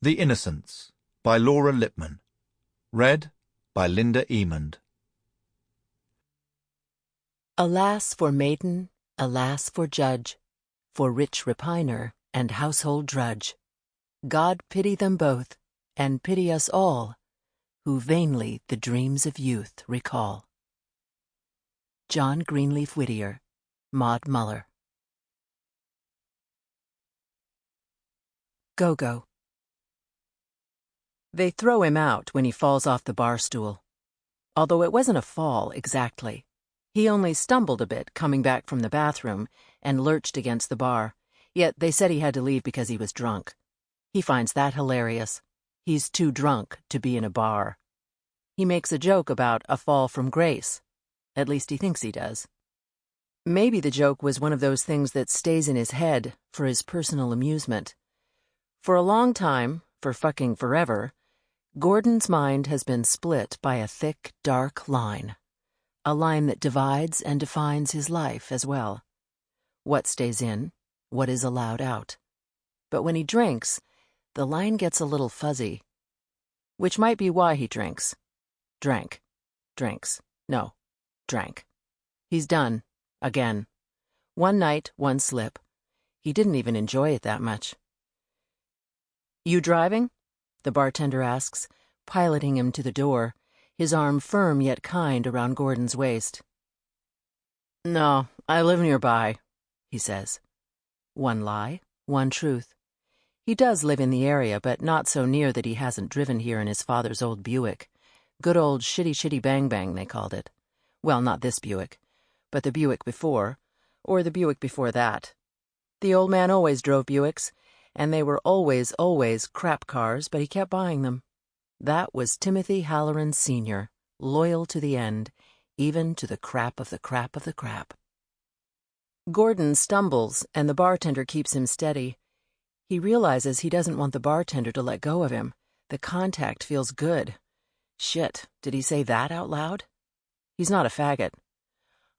The Innocents by Laura Lippman. Read by Linda Emond. Alas for maiden, alas for judge, for rich repiner and household drudge. God pity them both, and pity us all, who vainly the dreams of youth recall. John Greenleaf Whittier, Maud Muller. Go-Go. They throw him out when he falls off the bar stool. Although it wasn't a fall exactly. He only stumbled a bit coming back from the bathroom and lurched against the bar, yet they said he had to leave because he was drunk. He finds that hilarious. He's too drunk to be in a bar. He makes a joke about a fall from grace. At least he thinks he does. Maybe the joke was one of those things that stays in his head for his personal amusement. For a long time, for fucking forever, Gordon's mind has been split by a thick, dark line. A line that divides and defines his life as well. What stays in, what is allowed out. But when he drinks, the line gets a little fuzzy. Which might be why he drinks. Drank. Drinks. No. Drank. He's done. Again. One night, one slip. He didn't even enjoy it that much. You driving? The bartender asks, piloting him to the door, his arm firm yet kind around Gordon's waist. No, I live nearby, he says. One lie, one truth. He does live in the area, but not so near that he hasn't driven here in his father's old Buick. Good old shitty bang bang, they called it. Well, not this Buick, but the Buick before, or the Buick before that. The old man always drove Buicks, and they were always crap cars, but he kept buying them. That was Timothy Halloran Sr., loyal to the end, even to the crap of the crap of the crap. Gordon stumbles, and the bartender keeps him steady. He realizes he doesn't want the bartender to let go of him. The contact feels good. Shit, did he say that out loud? He's not a faggot.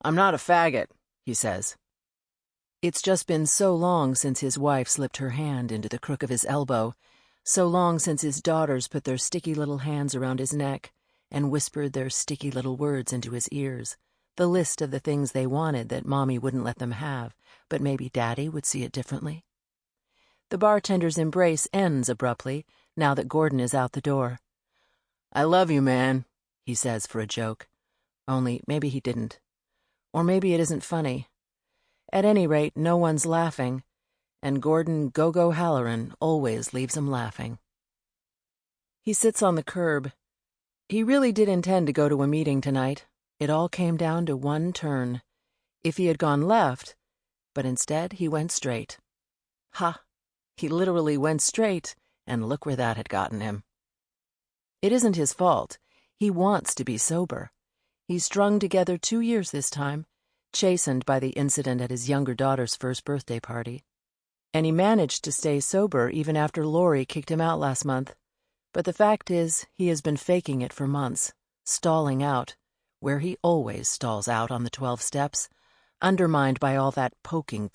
I'm not a faggot, he says. It's just been so long since his wife slipped her hand into the crook of his elbow, so long since his daughters put their sticky little hands around his neck and whispered their sticky little words into his ears, the list of the things they wanted that Mommy wouldn't let them have, but maybe Daddy would see it differently. The bartender's embrace ends abruptly, now that Gordon is out the door. I love you, man, he says for a joke. Only maybe he didn't. Or maybe it isn't funny. At any rate, no one's laughing, and Gordon Go-Go Halloran always leaves him laughing. He sits on the curb. He really did intend to go to a meeting tonight. It all came down to one turn. If he had gone left, but instead he went straight. Ha! He literally went straight, and look where that had gotten him. It isn't his fault. He wants to be sober. He's strung together 2 years this time, chastened by the incident at his younger daughter's first birthday party. And he managed to stay sober even after Lori kicked him out last month. But the fact is, he has been faking it for months, stalling out, where he always stalls out on the 12 steps, undermined by all that poking,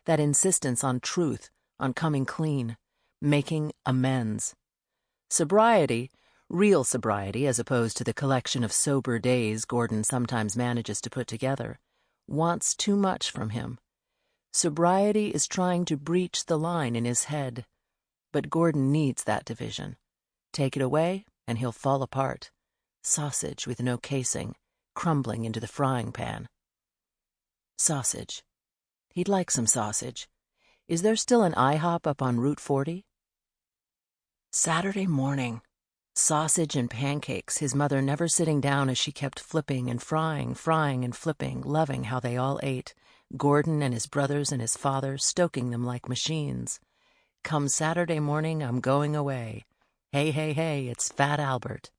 that insistence on truth, on coming clean, making amends. Sobriety, real sobriety as opposed to the collection of sober days Gordon sometimes manages to put together, wants too much from him. Sobriety is trying to breach the line in his head, but Gordon needs that division. Take it away, and he'll fall apart. Sausage with no casing, crumbling into the frying pan. Sausage. He'd like some sausage. Is there still an IHOP up on Route 40? Saturday morning. Sausage and pancakes, his mother never sitting down as she kept flipping and frying and flipping, loving how they all ate, Gordon and his brothers and his father stoking them like machines. Come Saturday morning, I'm going away. Hey, it's Fat Albert.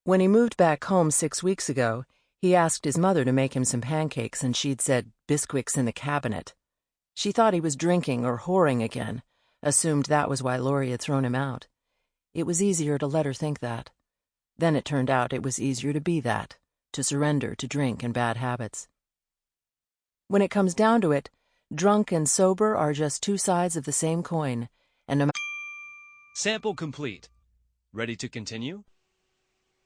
When he moved back home 6 weeks ago, he asked his mother to make him some pancakes, and she'd said Bisquick's in the cabinet. She thought he was drinking or whoring again, assumed that was why Lori had thrown him out. It was easier to let her think that. Then it turned out it was easier to be that, to surrender to drink and bad habits. When it comes down to it, drunk and sober are just two sides of the same coin, and no matter Sample complete. Ready to continue?